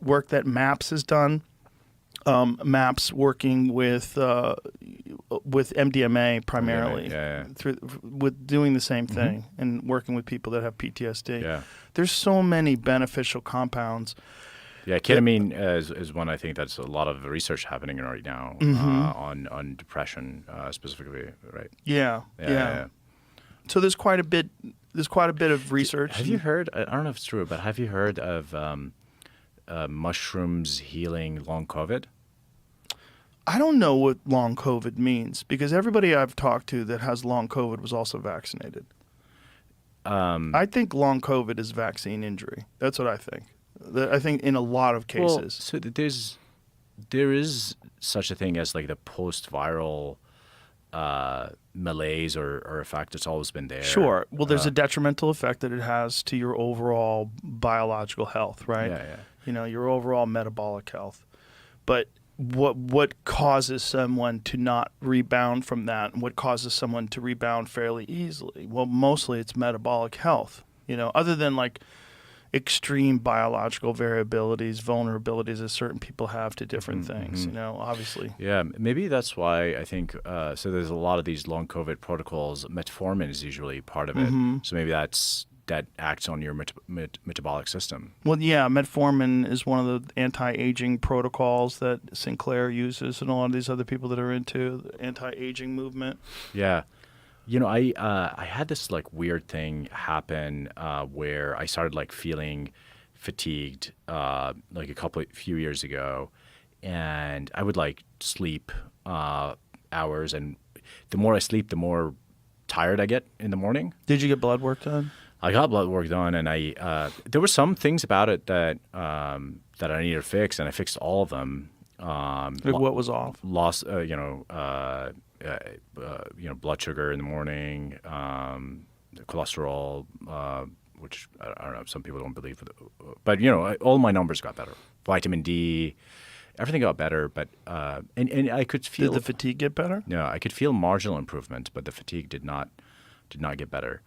work that MAPS has done. MAPS working with MDMA primarily, with doing the same thing and working with people that have PTSD. Yeah. There's so many beneficial compounds. Yeah, ketamine is one I think that's a lot of research happening right now on depression specifically, right? Yeah. So there's quite a bit. There's quite a bit of research. Have you heard? I don't know if it's true, but have you heard of mushrooms healing long COVID? I don't know what long COVID means because everybody I've talked to that has long COVID was also vaccinated. I think long COVID is vaccine injury. That's what I think. I think in a lot of cases. Well, so there is such a thing as like the post-viral malaise or effect. It's always been there. Sure. Well, there's a detrimental effect that it has to your overall biological health, right? Yeah. You know, your overall metabolic health. But what causes someone to not rebound from that, and what causes someone to rebound fairly easily? Well, mostly it's metabolic health. You know, other than like extreme biological variabilities, vulnerabilities that certain people have to different things, you know, obviously. Yeah, maybe that's why I think, so there's a lot of these long COVID protocols. Metformin is usually part of it. So maybe that acts on your metabolic system. Well, yeah, metformin is one of the anti-aging protocols that Sinclair uses and a lot of these other people that are into the anti-aging movement. Yeah. You know, I had this like weird thing happen where I started like feeling fatigued like few years ago, and I would like sleep hours, and the more I sleep, the more tired I get in the morning. Did you get blood work done? I got blood work done, and there were some things about it that that I needed to fix, and I fixed all of them. Like what was off? Lost, blood sugar in the morning, cholesterol, which I don't know, some people don't believe, but you know, all my numbers got better. Vitamin D, everything got better, but and I could feel. Did the fatigue get better? No, I could feel marginal improvement, but the fatigue did not get better.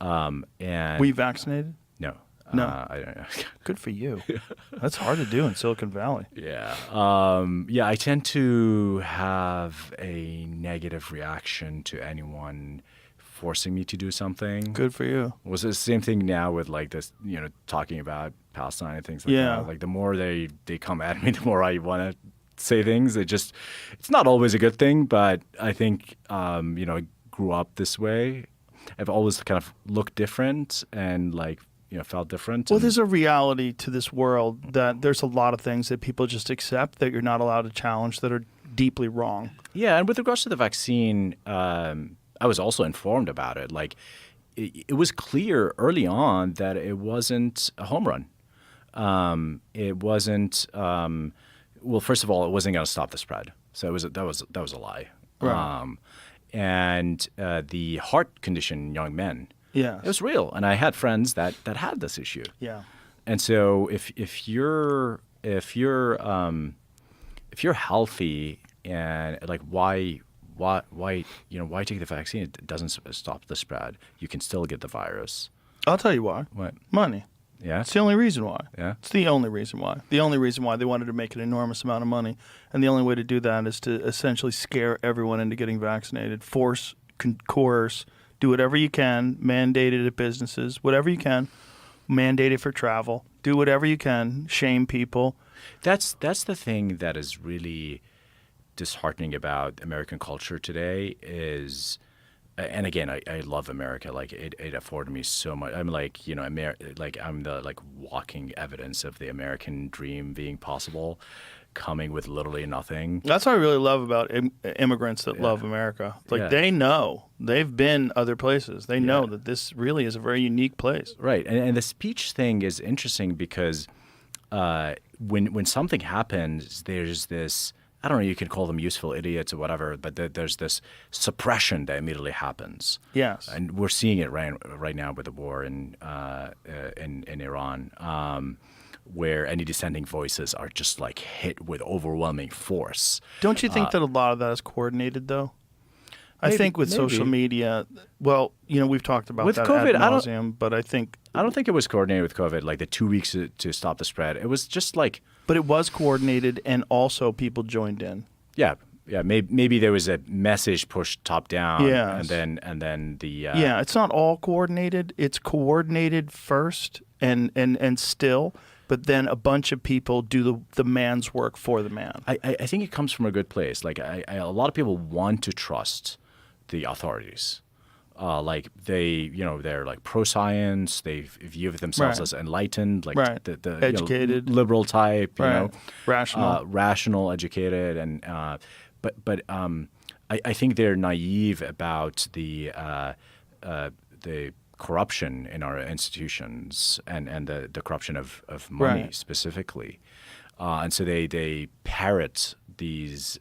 And were you vaccinated? No. No. I don't know. Good for you. That's hard to do in Silicon Valley. Yeah. I tend to have a negative reaction to anyone forcing me to do something. Good for you. Was the same thing now with like this, you know, talking about Palestine and things like that. Like the more they come at me, the more I want to say things. It's not always a good thing, but I think, you know, I grew up this way. I've always kind of looked different and like, you know, felt different. Well, there's a reality to this world that there's a lot of things that people just accept that you're not allowed to challenge that are deeply wrong. Yeah, and with regards to the vaccine, I was also informed about it. Like, it was clear early on that it wasn't a home run. It wasn't. Well, first of all, it wasn't going to stop the spread. So that was a lie. Right. And the heart condition in young men. Yeah, it was real, and I had friends that had this issue. Yeah, and so if you're healthy and like why take the vaccine? It doesn't stop the spread. You can still get the virus. I'll tell you why. What? Money. Yeah, it's the only reason why. Yeah, it's the only reason why. The only reason why they wanted to make an enormous amount of money, and the only way to do that is to essentially scare everyone into getting vaccinated, force, coerce. Do whatever you can, mandate it at businesses, whatever you can, mandate it for travel. Do whatever you can, shame people. That's the thing that is really disheartening about American culture today is, and again, I love America. Like it afforded me so much. I'm like, you know, I'm the like walking evidence of the American dream being possible, coming with literally nothing. That's what I really love about immigrants that love America. Like they know. They've been other places. They know that this really is a very unique place. Right. And the speech thing is interesting because when something happens, there's this, I don't know, you can call them useful idiots or whatever, but there's this suppression that immediately happens. Yes. And we're seeing it right now with the war in Iran. Where any dissenting voices are just like hit with overwhelming force. Don't you think that a lot of that is coordinated, though? I think with social media, well, we've talked about with that COVID, ad nauseum, but I think it was coordinated with COVID, like the 2 weeks to stop the spread. It was just like, but it was coordinated, and also people joined in. yeah. Maybe there was a message pushed top down, Yes. and then the Yeah, it's not all coordinated. It's coordinated first and still, but then a bunch of people do the man's work for the man. I think it comes from a good place. Like a lot of people want to trust the authorities. Like they're like pro science. They view themselves Right. as enlightened, like Right. the Educated. liberal type, Right. Rational. rational, educated, and but I think they're naive about the corruption in our institutions and the corruption of money Right. specifically, and so they parrot these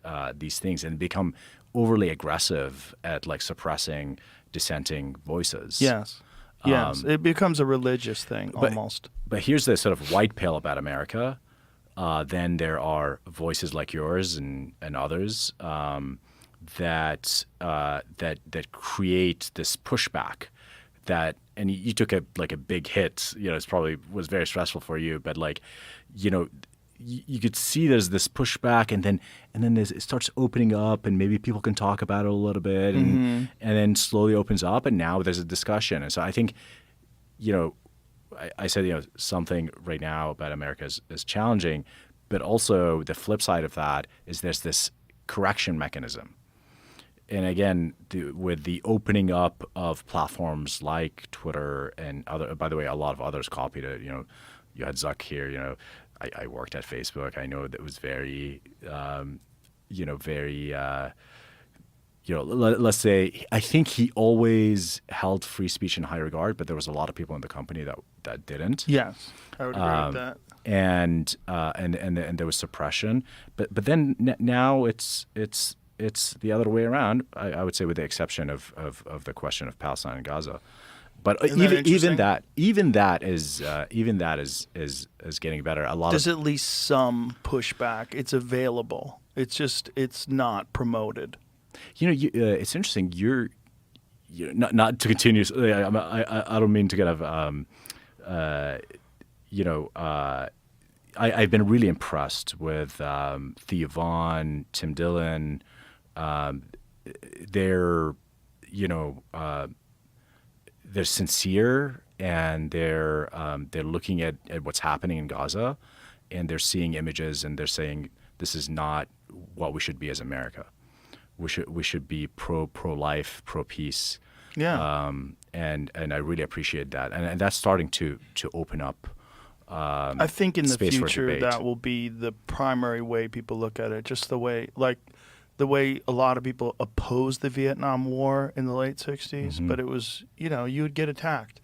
things and become overly aggressive at like suppressing dissenting voices. Yes. Yes. It becomes a religious thing almost. But here's the sort of white pill about America. Then there are voices like yours and others that create this pushback. And you took a big hit. It's probably was very stressful for you. But you could see there's this pushback, and then it starts opening up, and maybe people can talk about it a little bit, and then slowly opens up, and now there's a discussion. And so I think, I said, something right now about America is challenging, but also the flip side of that is there's this correction mechanism. And again, with the opening up of platforms like Twitter and other, by the way, a lot of others copied it. You had Zuck here. I worked at Facebook. I know that was very, let's say, I think he always held free speech in high regard, but there was a lot of people in the company that didn't. Yes, I would agree with that. And there was suppression, but then now it's the other way around. I would say, with the exception of the question of Palestine and Gaza. But even that is getting better. There's at least some pushback. It's available. It's not promoted. It's interesting. You're not to continue. I don't mean to kind of I've been really impressed with Theo Vaughn, Tim Dillon. They're sincere, and they're looking at what's happening in Gaza, and they're seeing images, and they're saying this is not what we should be as America. We should be pro-life, pro-peace. Yeah. And I really appreciate that, and that's starting to open up. I think in the space for future debate. that will be the primary way people look at it. Just the way a lot of people opposed the Vietnam War in the late 60s, but it was, you would get attacked.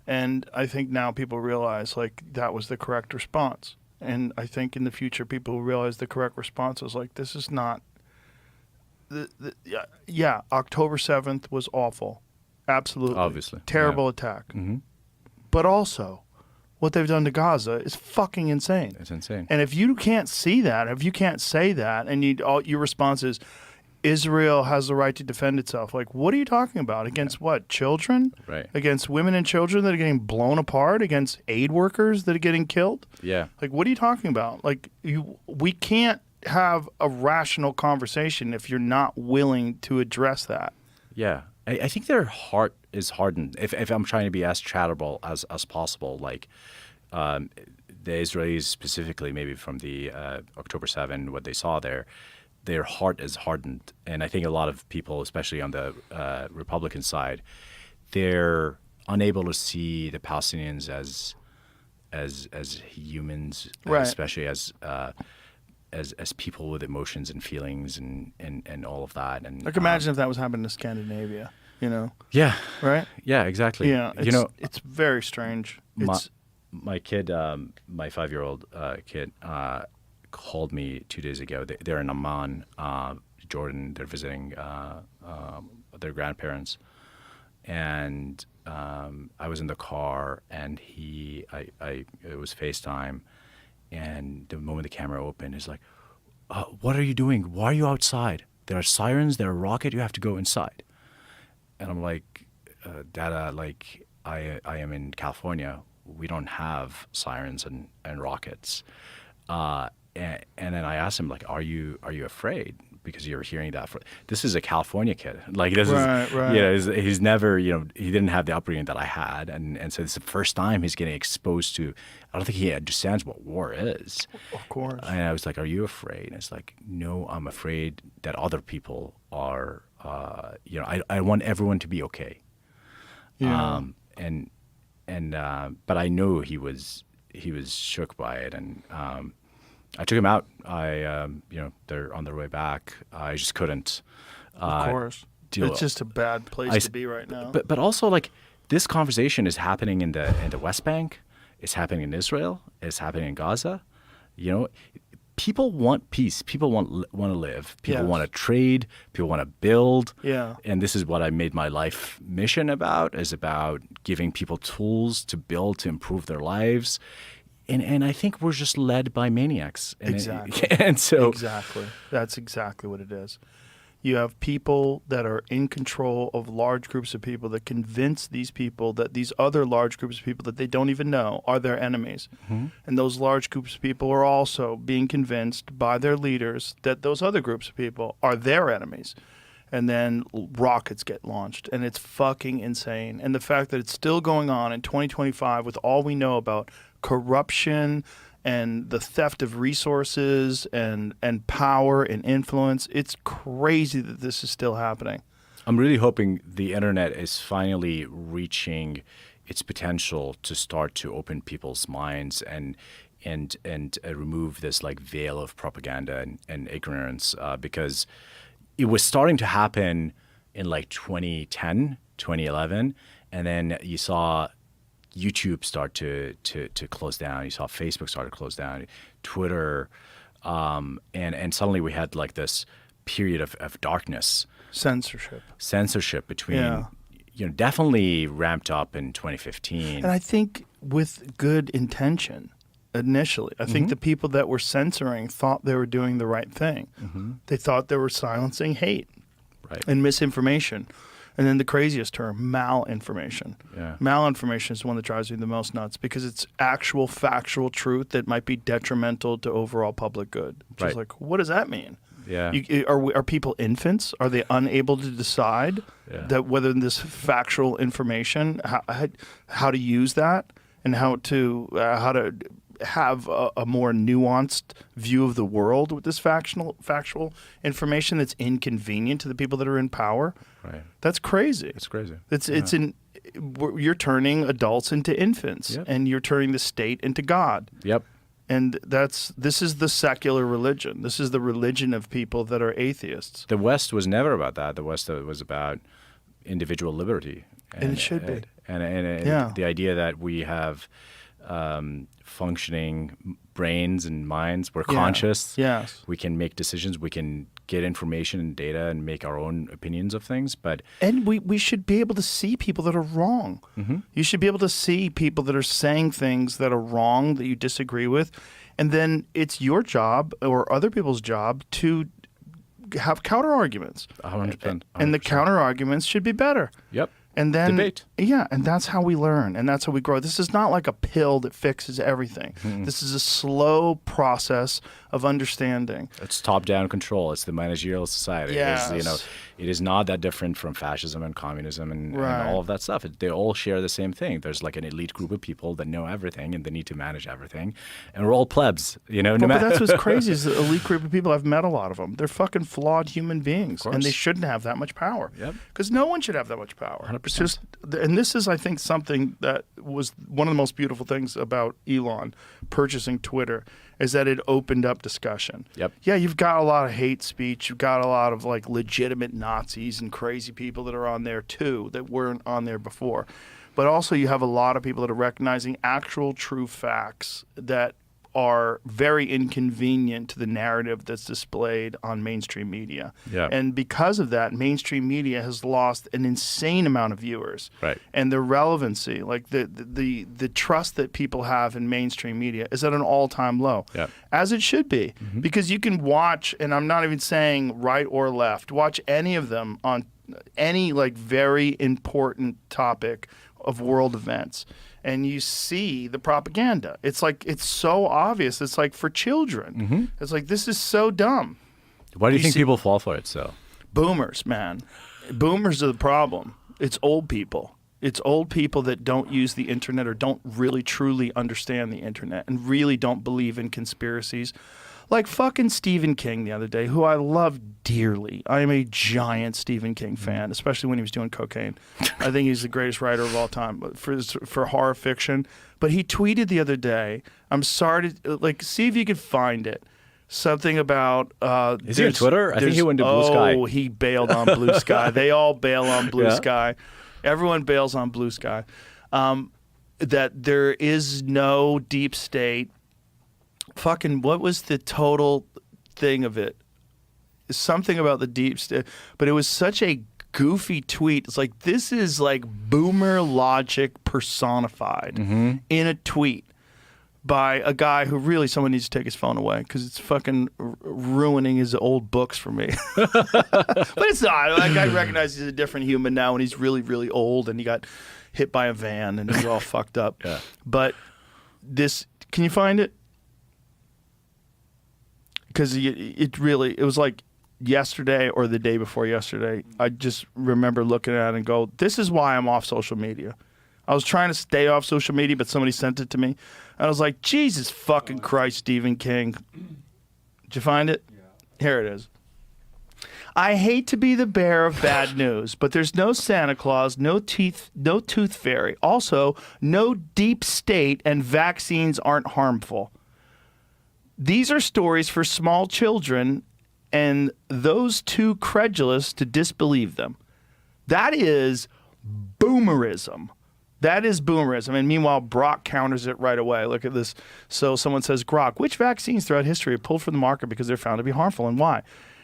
And I think now people realize that was the correct response. And I think in the future people will realize the correct response is this is not October 7th was awful. Absolutely. Obviously. Terrible attack. But also, what they've done to Gaza is fucking insane. It's insane. And if you can't see that, if you can't say that, and your response is, Israel has the right to defend itself. What are you talking about? Against what? Children? Right. Against women and children that are getting blown apart? Against aid workers that are getting killed? Yeah. What are you talking about? We can't have a rational conversation if you're not willing to address that. Yeah. I think their heart is hardened. If I'm trying to be as charitable as possible, the Israelis specifically, maybe from the October 7, what they saw there, their heart is hardened. And I think a lot of people, especially on the Republican side, they're unable to see the Palestinians as humans, Right. especially as people with emotions and feelings and all of that. And Imagine if that was happening to Scandinavia, Yeah. right? Yeah, exactly. Yeah, it's very strange. My kid, my 5-year-old kid, called me 2 days ago. They're in Amman, Jordan. They're visiting their grandparents, and I was in the car, and it was FaceTime, and the moment the camera opened, he's like, "What are you doing? Why are you outside? there are sirens, there are rocket, you have to go inside. And I'm like, Dada, like I am in California. We don't have sirens and rockets. And then I asked him, like, are you afraid? Because you're hearing that. This is a California kid. Like, this Right, is, right. you know, he's never, you know, he didn't have the upbringing that I had. And so it's the first time he's getting exposed to, I don't think he understands what war is. Of course. And I was like, are you afraid? And it's like, no, I'm afraid that other people are, you know, I want everyone to be okay. Yeah. But I know he was shook by it, and I took him out. You know, they're on their way back. I just couldn't. Of course. deal. It's just a bad place to be right now. But also, like, this conversation is happening in the West Bank. It's happening in Israel. It's happening in Gaza. You know, people want peace. People want to live. People Yes. want to trade. People want to build. Yeah. And this is what I made my life mission about, is about giving people tools to build, to improve their lives. And I think we're just led by maniacs. And Exactly. And so Exactly. That's exactly what it is. You have people that are in control of large groups of people that convince these people that these other large groups of people that they don't even know are their enemies. Mhm. And those large groups of people are also being convinced by their leaders that those other groups of people are their enemies. And then rockets get launched, and it's fucking insane. And the fact that it's still going on in 2025 with all we know about corruption and the theft of resources and power and influence, it's crazy that this is still happening. I'm really hoping the internet is finally reaching its potential to start to open people's minds and remove this like veil of propaganda and ignorance, because it was starting to happen in like 2010, 2011, and then you saw YouTube start to close down. You saw Facebook start to close down, Twitter, and suddenly we had like this period of darkness, Censorship between, Yeah. you know, definitely ramped up in 2015. And I think with good intention initially. I think the people that were censoring thought they were doing the right thing. They thought they were silencing hate Right. and misinformation. And then the craziest term, malinformation. Yeah. Malinformation is the one that drives me the most nuts because it's actual factual truth that might be detrimental to overall public good. Just Right. like, what does that mean? Yeah. Are people infants? Are they unable to decide Yeah. that whether this factual information, how to use that, and how to have a more nuanced view of the world with this factual information that's inconvenient to the people that are in power? Right. That's crazy. It's crazy. You're turning adults into infants, Yep. and you're turning the state into God. Yep. And this is the secular religion. This is the religion of people that are atheists. The West was never about that. The West was about individual liberty. And it should be. And Yeah. the idea that we have functioning brains and minds, we're Yeah. conscious. Yes. We can make decisions. We can get information and data and make our own opinions of things. But And we should be able to see people that are wrong. You should be able to see people that are saying things that are wrong that you disagree with. And then it's your job or other people's job to have counter arguments. 100%. And the counter arguments should be better. Yep. And then Debate. Yeah, and that's how we learn, and that's how we grow. This is not like a pill that fixes everything. This is a slow process of understanding. It's top-down control. It's the managerial society. Yes. It is not that different from fascism and communism and Right. all of that stuff. They all share the same thing. There's like an elite group of people that know everything and they need to manage everything, and we're all plebs. But that's what's crazy is the elite group of people. I've met a lot of them. They're fucking flawed human beings, and they shouldn't have that much power. Yep. Because no one should have that much power. 100%. It's just, and this is, I think, something that was one of the most beautiful things about Elon purchasing Twitter is that it opened up discussion. Yep. Yeah, you've got a lot of hate speech. You've got a lot of like legitimate Nazis and crazy people that are on there too that weren't on there before. But also you have a lot of people that are recognizing actual true facts that are very inconvenient to the narrative that's displayed on mainstream media. Yeah. And because of that, mainstream media has lost an insane amount of viewers. Right. And the relevancy, like the trust that people have in mainstream media is at an all-time low. Yeah. As it should be. Because you can watch, and I'm not even saying right or left, watch any of them on any like very important topic of world events, and you see the propaganda. It's like, it's so obvious. It's like for children. It's like, this is so dumb. Why do you think see- people fall for it so? Boomers, man. Boomers are the problem. It's old people. It's old people that don't use the internet or don't really truly understand the internet and really don't believe in conspiracies. Like fucking Stephen King the other day, who I love dearly. I am a giant Stephen King fan, especially when he was doing cocaine. I think he's the greatest writer of all time for horror fiction. But he tweeted the other day, I'm sorry to, like, see if you could find it. Something about... Is he on Twitter? I think he went to Blue Sky. Oh, he bailed on Blue Sky. They all bail on Blue Yeah. Sky. Everyone bails on Blue Sky. That there is no deep state. Fucking, what was the total thing of it? Something about the deep state, but it was such a goofy tweet. It's like, this is like boomer logic personified in a tweet by a guy who really, someone needs to take his phone away because it's fucking ruining his old books for me. But it's not. Like, I recognize he's a different human now, and he's really, really old, and he got hit by a van, and he's all fucked up. Yeah. But this, can you find it? Because it was like yesterday or the day before yesterday. I just remember looking at it and go, this is why I'm off social media. I was trying to stay off social media, but somebody sent it to me. And I was like, Jesus fucking Christ, Stephen King. Did you find it? Yeah. Here it is. I hate to be the bearer of bad news, but there's no Santa Claus, no tooth fairy. Also, no deep state, and vaccines aren't harmful. These are stories for small children and those too credulous to disbelieve them. That is boomerism. That is boomerism. And meanwhile, Brock counters it right away. Look at this. So someone says, Grok, which vaccines throughout history are pulled from the market because they're found to be harmful and why?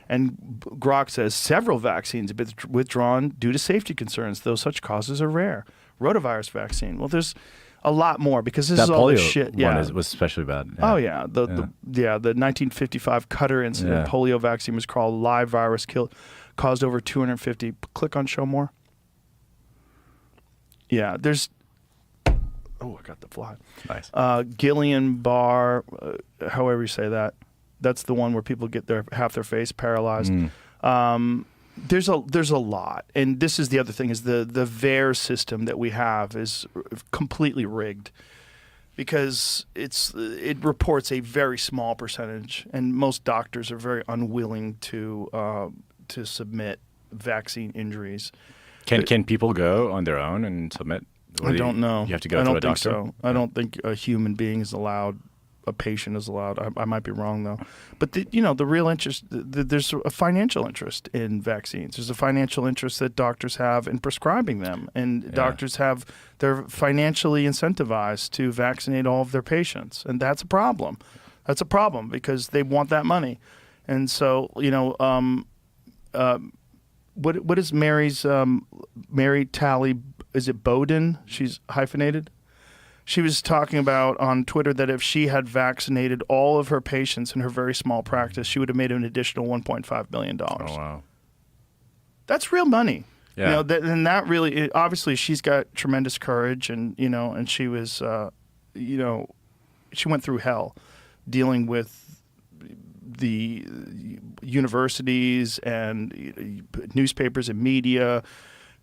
And Grok says, several vaccines have been withdrawn due to safety concerns, though such causes are rare. Rotavirus vaccine. Well, there's a lot more because this is all this shit. That polio one was especially bad. Yeah. Oh yeah, the 1955 Qatar incident polio vaccine was called live virus caused over 250. Click on show more. Yeah, there's. Oh, I got the fly. Nice. Guillain-Barré, however you say that. That's the one where people get half their face paralyzed. There's a lot, and this is the other thing: is the VAERS system that we have is completely rigged because it reports a very small percentage, and most doctors are very unwilling to submit vaccine injuries. Can people go on their own and submit? I don't know. You have to go through a doctor? I don't think so. I don't think a human being is allowed. A patient is allowed. I might be wrong though, but the real interest. There's a financial interest in vaccines. There's a financial interest that doctors have in prescribing them, and doctors they're financially incentivized to vaccinate all of their patients, and that's a problem. That's a problem because they want that money, and so what is Mary's Mary Talley? Is it Bowden? She's hyphenated. She was talking about on Twitter that if she had vaccinated all of her patients in her very small practice, she would have made an additional $1.5 million. Oh, wow. That's real money. Yeah. And that really, obviously she's got tremendous courage and she was, she went through hell dealing with the universities and newspapers and media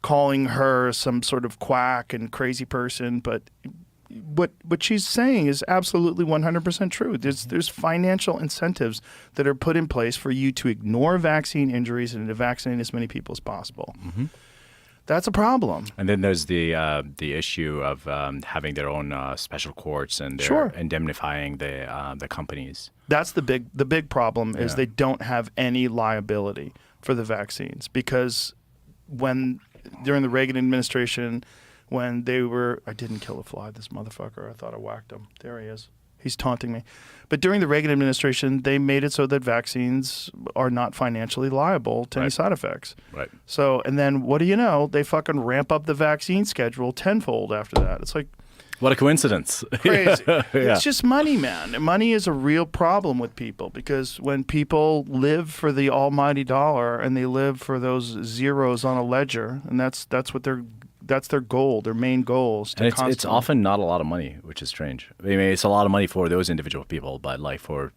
calling her some sort of quack and crazy person, but what she's saying is absolutely 100% true. There's financial incentives that are put in place for you to ignore vaccine injuries and to vaccinate as many people as possible. That's a problem. And then there's the issue of having their own special courts and they're indemnifying the companies. That's the big problem is they don't have any liability for the vaccines because during the Reagan administration. When they were, I didn't kill a fly, this motherfucker. I thought I whacked him. There he is. He's taunting me. But during the Reagan administration, they made it so that vaccines are not financially liable to any side effects. Right. So, and then what do you know? They fucking ramp up the vaccine schedule tenfold after that. It's like, what a coincidence. crazy. Yeah. It's just money, man. And money is a real problem with people, because when people live for the almighty dollar and they live for those zeros on a ledger, and that's their goal, their main goals. And it's often not a lot of money, which is strange. I mean, it's a lot of money for those individual people, but like for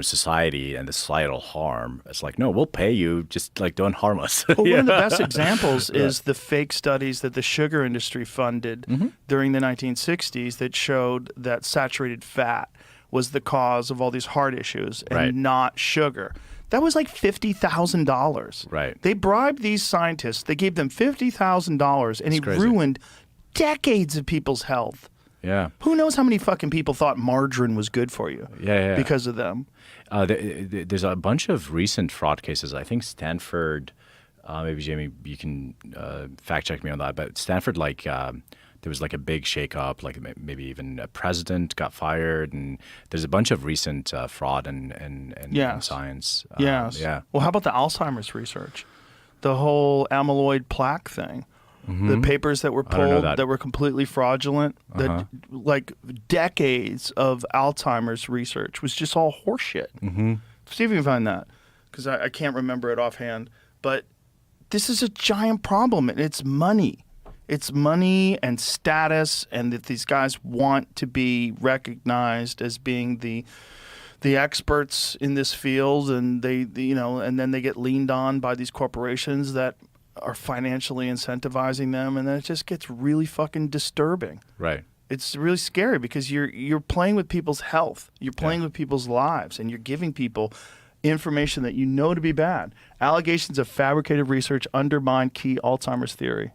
society and the societal harm, it's like, no, we'll pay you, just like don't harm us. Well, one of the best examples is the fake studies that the sugar industry funded during the 1960s that showed that saturated fat was the cause of all these heart issues and not sugar. That was like $50,000. Right. They bribed these scientists. They gave them $50,000, and he ruined decades of people's health. Yeah. Who knows how many fucking people thought margarine was good for you? Yeah. Because of them. There's a bunch of recent fraud cases. I think Stanford, maybe Jamie, you can fact check me on that. But Stanford, there was like a big shakeup, like maybe even a president got fired, and there's a bunch of recent fraud in science. Yes. Yeah. Well, how about the Alzheimer's research? The whole amyloid plaque thing. The papers that were pulled that were completely fraudulent. That like decades of Alzheimer's research was just all horseshit. See if you can find that, because I can't remember it offhand. But this is a giant problem, and it's money. It's money and status, and that these guys want to be recognized as being the experts in this field, and and then they get leaned on by these corporations that are financially incentivizing them, and then it just gets really fucking disturbing. Right. It's really scary, because you're playing with people's health, you're playing with people's lives, and you're giving people information that you know to be bad. Allegations of fabricated research undermine key Alzheimer's theory.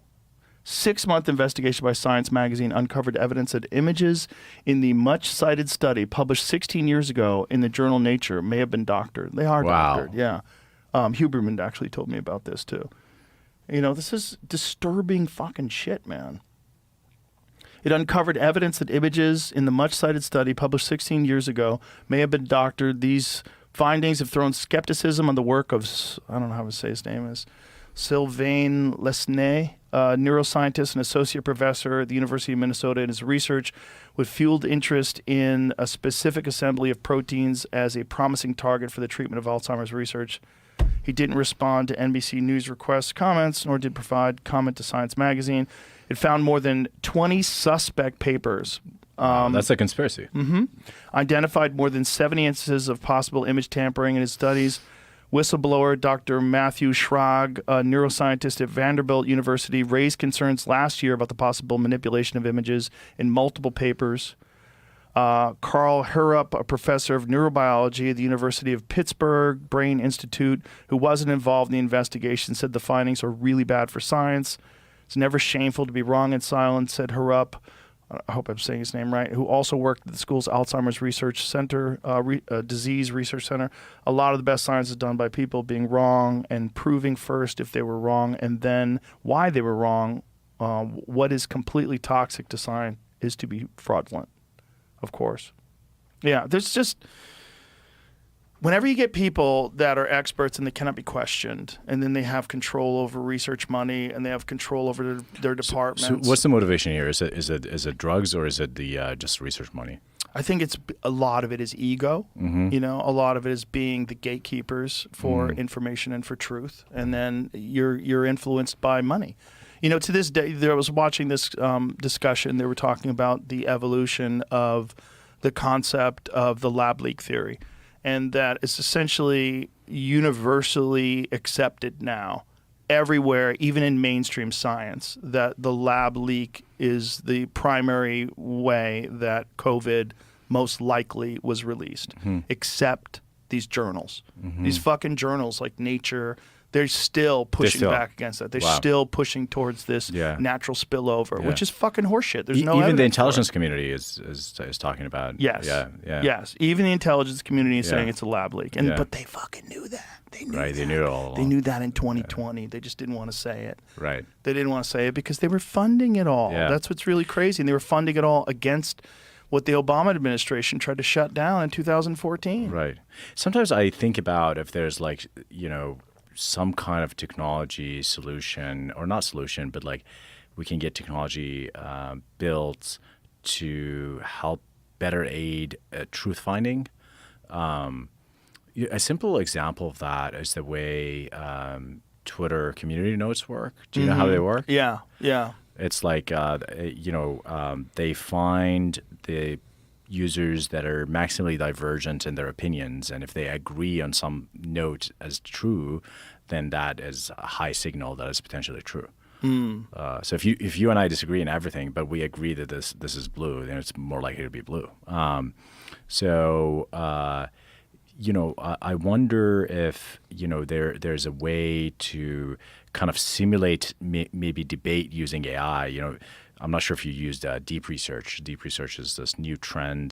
6-month investigation by Science magazine uncovered evidence that images in the much-cited study published 16 years ago in the journal Nature may have been doctored. They are doctored, yeah. Huberman actually told me about this, too. This is disturbing fucking shit, man. It uncovered evidence that images in the much-cited study published 16 years ago may have been doctored. These findings have thrown skepticism on the work of, I don't know how to say his name is, Sylvain Lesnay, a neuroscientist and associate professor at the University of Minnesota, and his research would fueled interest in a specific assembly of proteins as a promising target for the treatment of Alzheimer's research. He didn't respond to NBC News requests comments, nor did provide comment to Science magazine. It found more than 20 suspect papers. That's a conspiracy. Identified more than 70 instances of possible image tampering in his studies. Whistleblower Dr. Matthew Schrag, a neuroscientist at Vanderbilt University, raised concerns last year about the possible manipulation of images in multiple papers. Carl Harrup, a professor of neurobiology at the University of Pittsburgh Brain Institute, who wasn't involved in the investigation, said the findings are really bad for science. It's never shameful to be wrong in silence, said Harrup. I hope I'm saying his name right, who also worked at the school's Alzheimer's Research Center, Disease Research Center. A lot of the best science is done by people being wrong and proving first if they were wrong, and then why they were wrong. What is completely toxic to science is to be fraudulent, of course. Yeah, there's just... Whenever you get people that are experts and they cannot be questioned, and then they have control over research money and they have control over their departments. So what's the motivation here? Is it drugs, or is it the just research money? I think a lot of it is ego. A lot of it is being the gatekeepers for information and for truth, and then you're influenced by money. To this day, I was watching this discussion. They were talking about the evolution of the concept of the lab leak theory. And that it's essentially universally accepted now everywhere, even in mainstream science, that the lab leak is the primary way that COVID most likely was released, except these journals. These fucking journals like Nature, they're still pushing back against that. They're still pushing towards this natural spillover, which is fucking horseshit. There's no even the evidence intelligence community is talking about. Yes. Yes. Even the intelligence community is saying it's a lab leak, but they fucking knew that. They knew that. They knew it all along. They knew that in 2020. They just didn't want to say it. Right. They didn't want to say it because they were funding it all. That's what's really crazy, and they were funding it all against what the Obama administration tried to shut down in 2014. Right. Sometimes I think about if there's like, some kind of technology solution, or not solution, but like we can get technology built to help better aid truth finding. A simple example of that is the way Twitter community notes work. Do you know how they work? Yeah, yeah. It's like, they find the users that are maximally divergent in their opinions, and if they agree on some note as true, then that is a high signal that is potentially true. So if you and I disagree in everything, but we agree that this is blue, then it's more likely to be blue. I wonder if there's a way to kind of simulate maybe debate using AI. I'm not sure if you used deep research. Deep research is this new trend